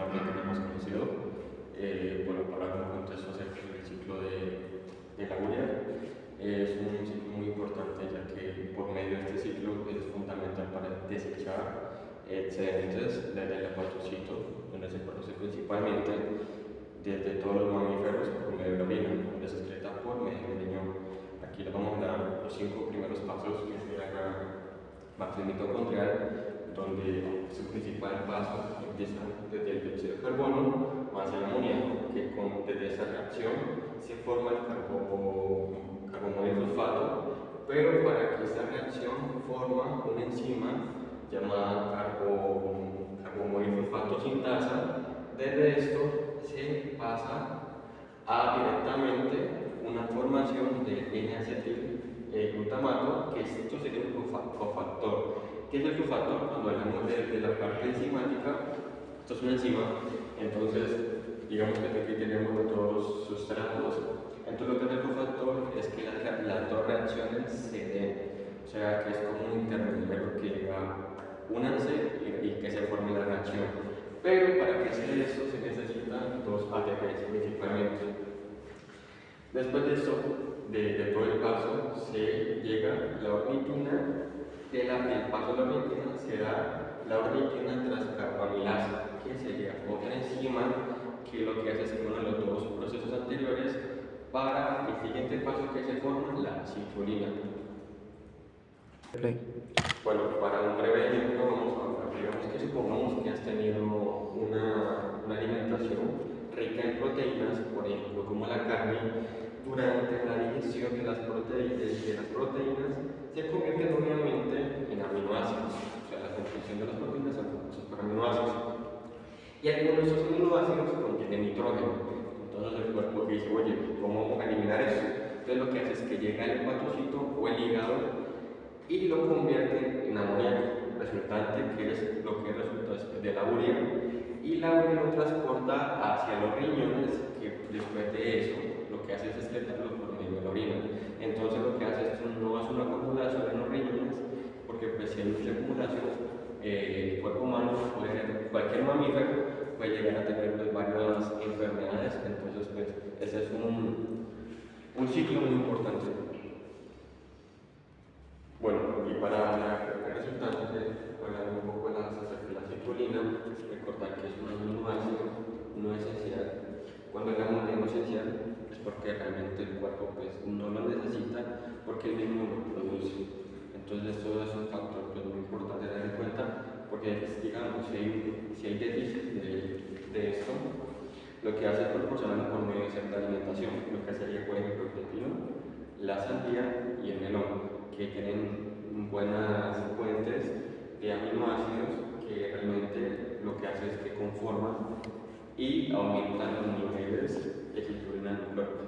la ornitina más conocido. Bueno, para dar un contexto acerca del ciclo de la urea, es un ciclo muy importante ya que por medio de este ciclo es fundamental para desechar excedentes desde el hepatocito, donde se produce principalmente desde todos los mamíferos por medio de la orina, donde se excreta por medio del riñón. Aquí les vamos a dar los 5 primeros pasos que se la matriz mitocondrial, donde su principal paso empieza desde el dióxido de carbono más el amoníaco, que desde esa reacción se forma el carbomonohidrosfato, pero para que esta reacción forma una enzima llamada carbomonohidrosfato sintasa. Desde esto se pasa a directamente una formación de N-acetilglutamato, que esto sería un cofactor. ¿Qué es el cofactor? Cuando hablamos de la parte enzimática, esto es una enzima, entonces digamos que aquí tenemos los dos sustratos. Entonces lo que es el cofactor es que las dos reacciones se den, o sea que es como un intermediario que llega únanse y que se forme la reacción. Pero para que sea eso se necesitan dos ATPs principalmente. Después de esto, de todo el paso, se llega la ornitina. Del paso de la ornitina se da la ornitina transcarbamilasa, que sería otra enzima que lo que hace es que une los dos procesos anteriores para el siguiente paso que se forma la citrulina. Bueno, para un breve ejemplo, digamos que supongamos que has tenido una alimentación rica en proteínas, por ejemplo, como la carne. Durante la digestión de las proteínas se convierten obviamente en aminoácidos, o sea, la composición de las proteínas son compuestas por aminoácidos. Y algunos de esos aminoácidos contienen nitrógeno. Entonces el cuerpo dice, oye, ¿cómo vamos a eliminar eso? Entonces lo que hace es que llega el hepatocito o el hígado y lo convierte en amoníaco resultante, que es lo que resulta después de la urea, y la urea lo transporta hacia los riñones, que después de eso lo que hace es excretarlo por medio de la orina. Entonces lo que hace es no hace una acumulación en los riñones, porque pues si hay mucha acumulación, el cuerpo humano, cualquier mamífero puede llegar a tener pues, varias enfermedades. Entonces pues ese es un ciclo muy importante. Bueno, y para el resultado, hablando un poco de la citrulina, recordar que es un aminoácido no esencial. Cuando hablamos de no esencial es porque realmente el cuerpo pues, no lo necesita porque él mismo lo produce. Entonces esto es un factor pues, muy importante tener en cuenta, porque digamos, si hay déficit de esto, lo que hace es proporcionarlo por medio de cierta alimentación, lo que sería por ejemplo el pepino, la sandía y el melón, que tienen buenas fuentes de aminoácidos que realmente lo que hace es que conforman y aumentan los niveles de citrulina en el cuerpo.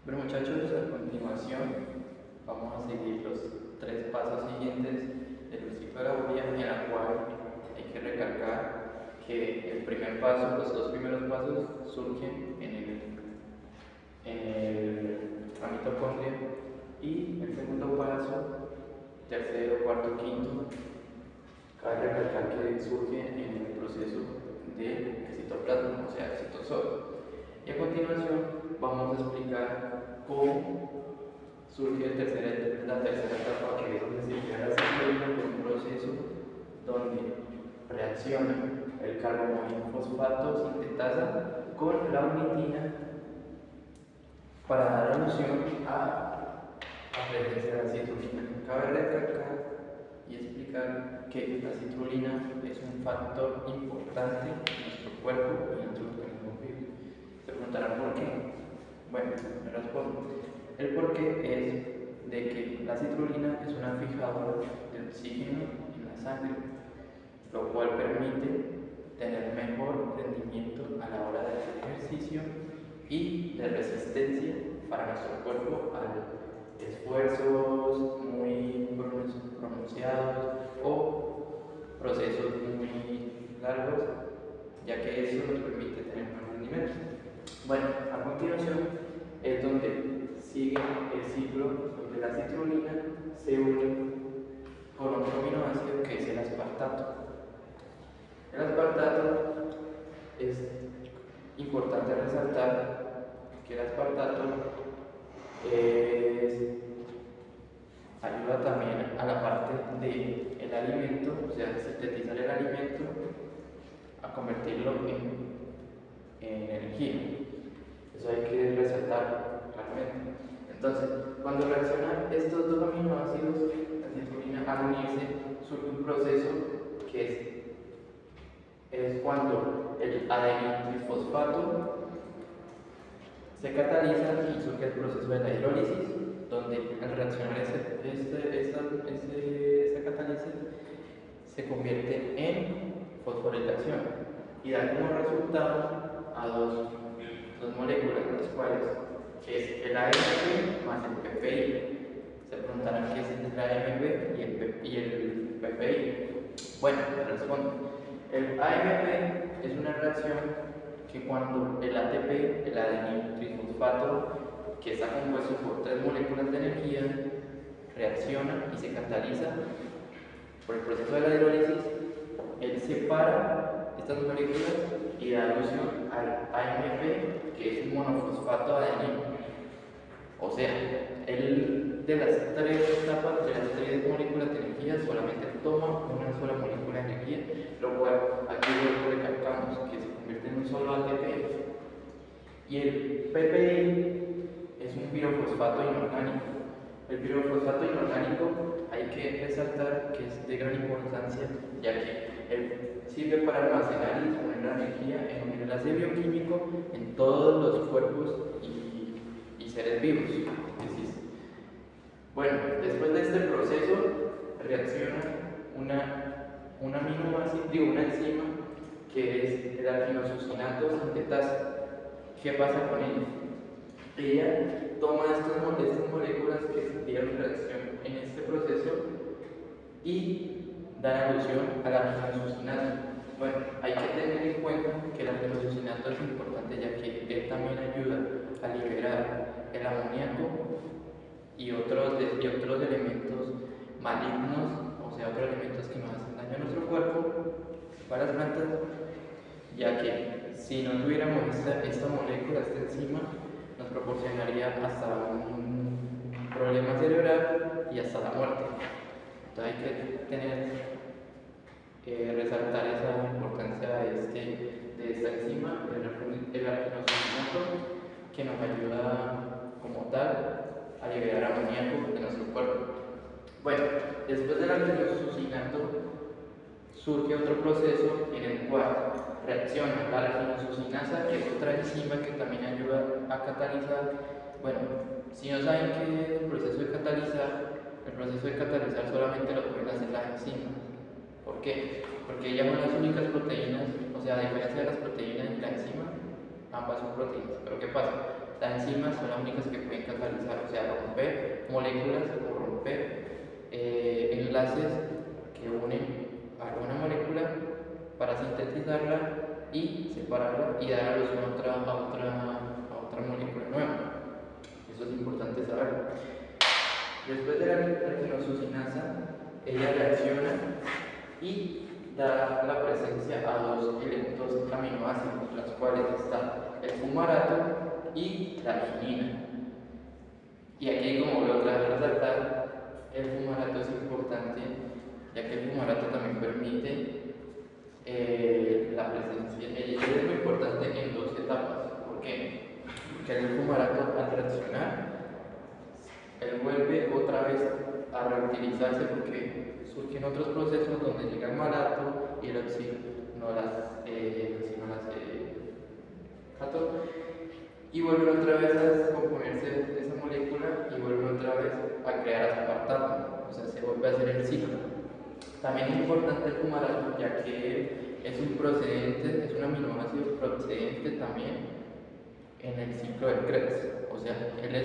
Bueno muchachos, a continuación vamos a seguir los 3 pasos siguientes del ciclo de la urea, en la cual hay que recalcar que el primer paso, los 2 primeros pasos surgen en la mitocondria, y el segundo paso, tercero, cuarto, quinto, cabe recalcar que surge en el proceso del citoplasma, o sea, el citosol. Y a continuación vamos a explicar cómo surge la tercera etapa, que es donde se llega la citrulina por un proceso donde reacciona el carbomonofosfato sintetasa con la ornitina para dar alusión a presencia de la citrulina. Cabe recalcar y explicar que la citrulina es un factor importante en nuestro cuerpo y en nuestro organismo vivo. Se preguntarán por qué. Bueno, me respondo. El porqué es de que la citrulina es una fijadora de oxígeno en la sangre, lo cual permite tener mejor rendimiento a la hora de hacer ejercicio y de resistencia para nuestro cuerpo a esfuerzos muy pronunciados o procesos muy largos, ya que eso nos permite tener más rendimiento. Bueno, a continuación es donde sigue el ciclo donde la citrulina se une con otro aminoácido que es el aspartato. El aspartato importante resaltar que el aspartato ayuda también a la parte del alimento, o sea, sintetizar el alimento, a convertirlo en energía. Eso hay que resaltar claramente. Entonces, cuando reaccionan estos dos aminoácidos, la citrulina, al unirse, surge un proceso que es cuando el adeniltrifosfato se cataliza y surge el proceso de la hidrólisis, donde al reaccionar esta catálisis se convierte en fosforilación y da como resultado a dos moléculas, las cuales es el AMP más el PPI. Se preguntarán qué es el AMP y el PPI. Bueno, les respondo. El AMP es una reacción que cuando el ATP, el adeniltrifosfato, que está compuesto por 3 moléculas de energía, reacciona y se cataliza por el proceso de la hidrólisis, él separa estas moléculas y da alusión al AMP, que es un monofosfato adenino. O sea, él de las 3 etapas, de las 3 moléculas de energía, solamente toma una sola molécula de energía, lo cual aquí luego recalcamos que se convierte en un solo ATP. Y el PPI es un pirofosfato inorgánico. El pirofosfato inorgánico hay que resaltar que es de gran importancia, ya que él sirve para almacenar y disponer la energía en un enlace bioquímico en todos los cuerpos y seres vivos que existen. Bueno, después de este proceso reacciona una enzima que es el alquinosucinato sintetasa. ¿Qué pasa con ella? Ella toma estas moléculas que dieron reacción en este proceso y da alusión al alquinosucinato. Bueno, hay que tener en cuenta que el alquinosucinato es importante, ya que él también ayuda a liberar el amoníaco y otros elementos malignos, o sea, otros elementos que nos hacen daño a nuestro cuerpo, para las plantas, ya que si no tuviéramos esta molécula, esta enzima, nos proporcionaría hasta un problema cerebral y hasta la muerte. Entonces hay que resaltar esa importancia de esta enzima, el alquinosucinato, que nos ayuda como tal a liberar amoníaco de nuestro cuerpo. Bueno, después del alquinosucinato surge otro proceso en el cual reacciona la alquinosucinasa, que es otra enzima que también ayuda a catalizar. Bueno, si no saben qué es el proceso de catalizar solamente lo pueden hacer las enzimas. ¿Por qué? Porque ellas son las únicas proteínas, o sea, a diferencia de las proteínas y la enzima, ambas son proteínas. Pero ¿qué pasa? Las enzimas son las únicas que pueden catalizar, o sea, romper moléculas o romper enlaces que unen alguna molécula para sintetizarla y separarla y dar alusión a otra molécula nueva. Eso es importante saberlo. Después de la alquinosucinasa, ella reacciona y da la presencia a 2 elementos aminoácidos, los cuales están el fumarato y la arginina. Y aquí, como lo otra vez resaltar, el fumarato es importante, ya que el fumarato también permite la presencia, es muy importante en 2 etapas. ¿Por qué? Porque el fumarato, al reaccionar, él vuelve otra vez a reutilizarse, porque surgen otros procesos donde llega el malato y el oxinoaceto y vuelven otra vez a componerse de esa molécula y vuelven otra vez a crear aspartato, o sea, se vuelve a hacer el ciclo. También es importante el fumarato, ya que es un aminoácido procedente también en el ciclo del Krebs, o sea, él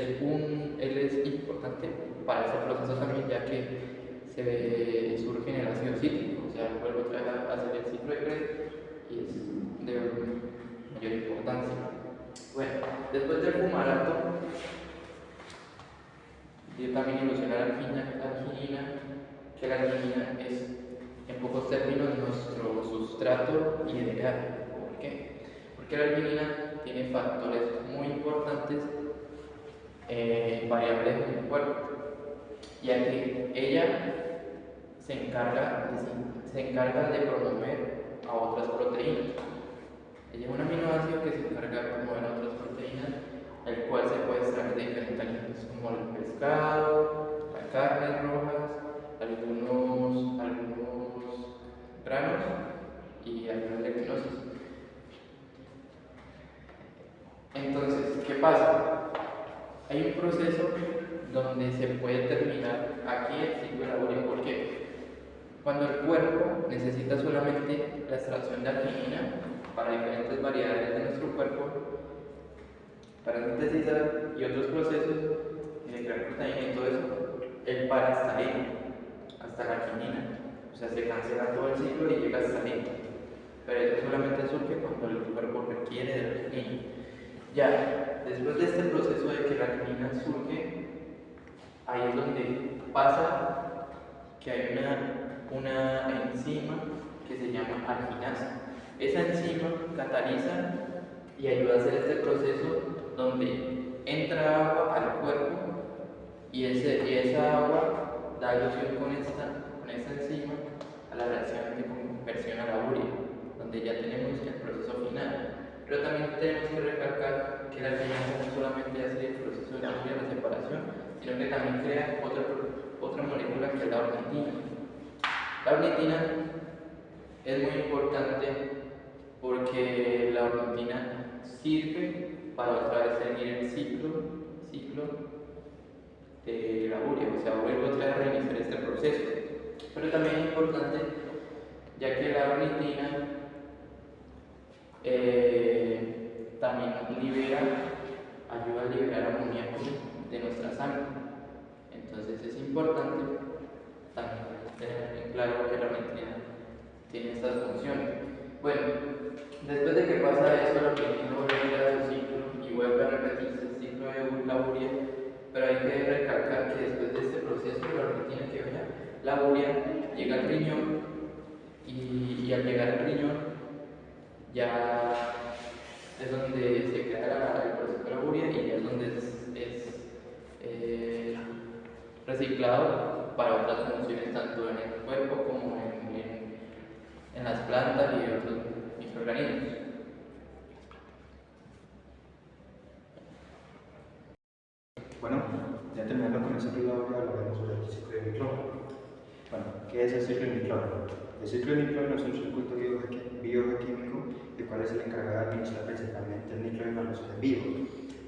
es importante para ese proceso también, ya que surge en el ácido cítrico, o sea, vuelve otra vez a hacer el ciclo de Krebs y es de mayor importancia. Bueno, después del fumarato, yo también ilusioné la arginina, que la arginina es, en pocos términos, nuestro sustrato ideal. ¿Por qué? Porque la arginina tiene factores muy importantes, variables en el cuerpo, ya que ella se encarga de promover a otras proteínas. Ella es un aminoácido que se encarga de promover a otras proteínas, el cual se puede extraer de diferentes alimentos como el pescado, las carnes rojas, algunos granos y algunas leguminosas. Entonces, ¿qué pasa? Hay un proceso donde se puede terminar aquí el ciclo de laborio. ¿Por qué? Cuando el cuerpo necesita solamente la extracción de arginina para diferentes variedades de nuestro cuerpo, para sintetizar y otros procesos de crear proteína y todo eso, él para hasta ahí, hasta la arginina. O sea, se cancela todo el ciclo y llega hasta ahí. Pero eso solamente surge cuando el cuerpo requiere de la arginina. Ya, después de este proceso de que la arginina surge, ahí es donde pasa que hay una enzima que se llama arginasa. Esa enzima cataliza y ayuda a hacer este proceso donde entra agua al cuerpo y esa agua da alusión con esta enzima a la reacción de conversión a la urea, donde ya tenemos el proceso final. Pero también tenemos que recalcar que la arginasa no solamente hace el proceso de la urea, la separación, sino que también crea otra molécula que es la ornitina. La ornitina es muy importante porque la ornitina sirve para otra vez seguir el ciclo de la urea, o sea, vuelve otra vez a reiniciar este proceso. Pero también es importante ya que la ornitina también ayuda a liberar amoníaco de nuestra sangre. Entonces es importante también tener en claro que la ornitina tiene estas funciones. Bueno, después de que pasa eso, la ornitina vuelve a su ciclo y vuelve a repetirse el ciclo de la urea, pero hay que recalcar que después de este proceso, la ornitina que vaya, la urea llega al riñón y al llegar al riñón ya es donde se queda el proceso de la urea y ya es donde es reciclado para otras funciones tanto en el cuerpo como en las plantas y otros microorganismos. Bueno, ya terminando con el ciclo de la urea, hablaremos sobre el ciclo de nitrógeno. Bueno, ¿qué es el ciclo de nitrógeno? El ciclo de nitrógeno es un circuito bioquímico, el cual es el encargado de administrar principalmente el nitrógeno a los seres vivos.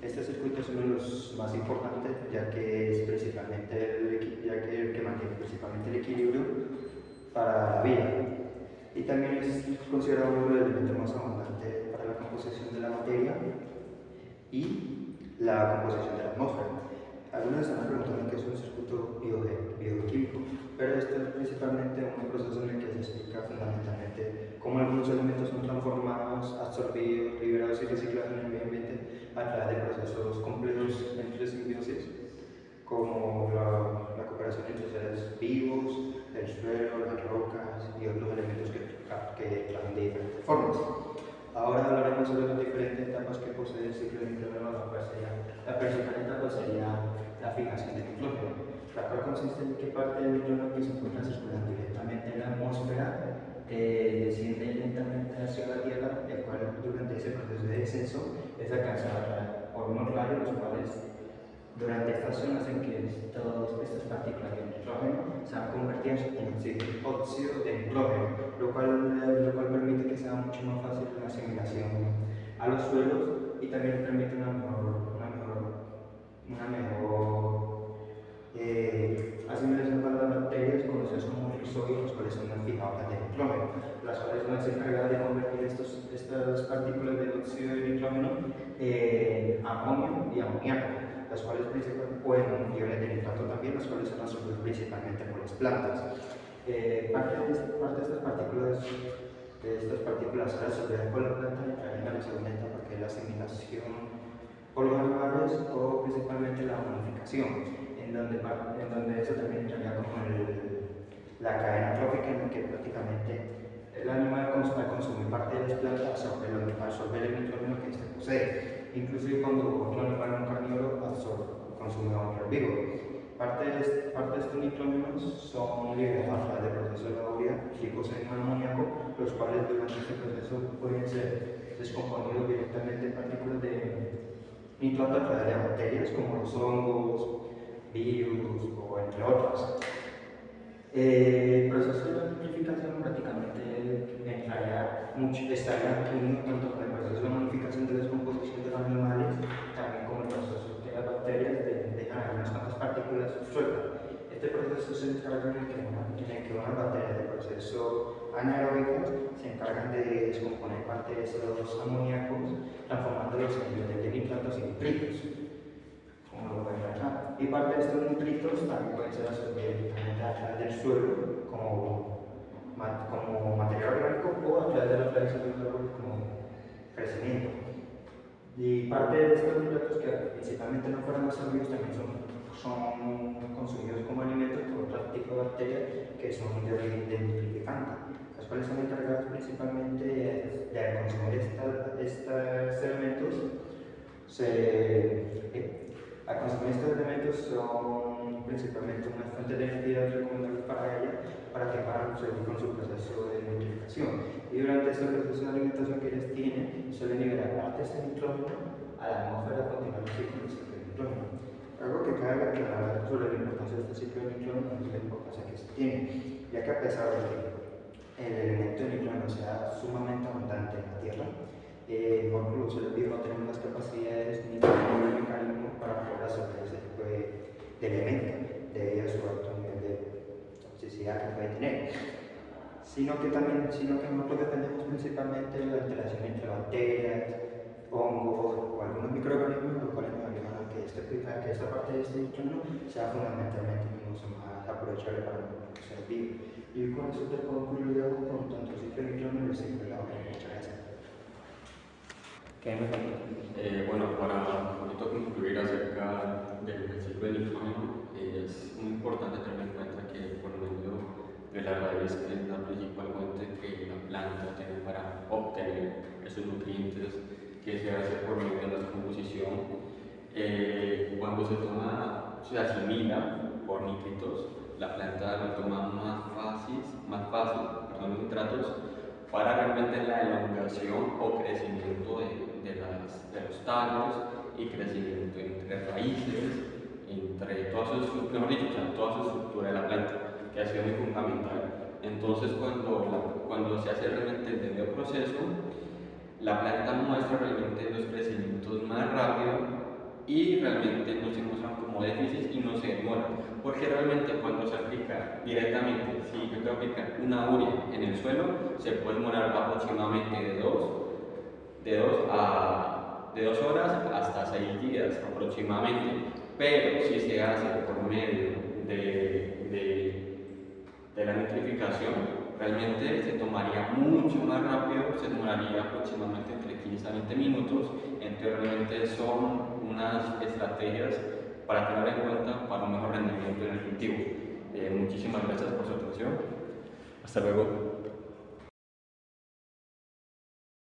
Este circuito es uno de los más importantes, ya que es principalmente el que mantiene principalmente el equilibrio para la vida. Y también es considerado uno de los elementos más abundantes para la composición de la materia y la composición de la atmósfera. Algunos están preguntando qué es un circuito bioquímico, pero esto es principalmente un proceso en el que se explica fundamentalmente cómo algunos elementos son transformados, absorbidos, liberados y reciclados en el medio ambiente a través de procesos complejos entre simbiosis, como la cooperación entre seres vivos, el suelo, las rocas y otros elementos que traen de diferentes formas. Ahora hablaremos sobre las diferentes etapas que posee el ciclo de nitrógeno. La principal etapa sería la fijación del nitrógeno, la cual consiste en que parte del nitrógeno que se encuentra circulando directamente en la atmósfera desciende lentamente hacia la Tierra, el cual durante ese proceso de descenso es alcanzado por unos rayos, los cuales durante estas zonas en que todas estas partículas de nitrógeno se van convirtiendo en óxido de nitrógeno, lo cual permite que sea mucho más fácil la asimilación a los suelos y también permite una mejor asimilación para las bacterias conocidas como rizobios, los cuales son las fijadoras de nitrógeno, las cuales van a ser encargadas de convertir estas partículas de óxido de nitrógeno en amonio y amoníaco, las cuales pueden iones de nitrato también, las cuales son absorbidas principalmente por las plantas. Parte de estas partículas absorbidas por la planta entrarían a la segunda etapa, que es la asimilación por los animales o principalmente la humanificación, en donde eso también entraría como la cadena trófica, en la que prácticamente el animal al consumir parte de las plantas absorbe el nitrógeno que éste posee. inclusive cuando otro animal no carnívoro consume otro herbívoro. Parte de estos nitrógenos son liberados a través del proceso de la urea, ricos en amoníaco, los cuales durante este proceso pueden ser descomponidos directamente en partículas de nitrato a través de bacterias como los hongos, virus o entre otras. El proceso de la nitrificación prácticamente estaría unido tanto con el proceso de modificación de descomposición de los animales, también con el proceso que las bacterias dejan algunas cuantas partículas sueltas. Este proceso se encarga en el que unas bacterias del proceso anaeróbicas se encargan de descomponer parte de esos amoníacos, transformándolos en niveles de nitratos y nitritos, como lo ven acá. Y parte de estos nitritos también pueden ser absorbidos directamente a través del suelo como material orgánico o a través de las raíces del árbol como crecimiento. Y parte de estos nitratos que principalmente no fueron absorbidos también son consumidos como alimentos por otro tipo de bacterias que son de origen nitrificante, las cuales son encargadas principalmente de consumir estos elementos. Al consumir estos elementos son principalmente una fuente de energía recomendable para ella para que puedan seguir con su proceso de nitrificación. Y durante este proceso de alimentación que ellas tienen, suelen liberar parte de este nitrógeno a la atmósfera continuando así con el ciclo de nitrógeno. Algo que cabe aclarar sobre la importancia de este ciclo de nitrógeno es la importancia que se tiene, ya que a pesar de que el elemento de nitrógeno sea sumamente abundante en la Tierra, igual que los seres vivos no tenemos las capacidades ni el mecanismo para poder absorber ese tipo de elemento debido a su alto nivel de toxicidad que puede tener. Sino que nosotros dependemos principalmente de la interacción entre bacterias, hongos o algunos microorganismos, los cuales nos ayudan a que esta parte de este nitrógeno sea fundamentalmente mucho más aprovechable para los seres vivos. Y con eso te puedo concluir con tanto el ciclo de nitrógeno y el ciclo de la urea. Muchas gracias. ¿Qué me falta? Bueno, para un poquito concluir acerca del ciclo de nitrógeno, es muy importante tener en cuenta que por medio de la raíz, que es la principal fuente que la planta tiene para obtener esos nutrientes, que se hace por medio de la descomposición, cuando se asimila por nitritos, la planta lo toma más fácil los nitratos para realmente la elongación o crecimiento de los tallos y crecimiento entre raíces, entre toda su estructura de la planta, que ha sido muy fundamental. Entonces, cuando se hace realmente el debido proceso, la planta muestra realmente los crecimientos más rápido y realmente no se muestran como déficits y no se demoran, porque realmente cuando se aplica directamente, si yo quiero aplicar una urea en el suelo, se puede demorar aproximadamente de 2 horas hasta 6 días aproximadamente, pero si se hace por medio de la nitrificación, realmente se tomaría mucho más rápido, se demoraría aproximadamente entre 15 a 20 minutos, entonces realmente son unas estrategias para tener en cuenta para un mejor rendimiento en el cultivo. Muchísimas gracias por su atención. Hasta luego.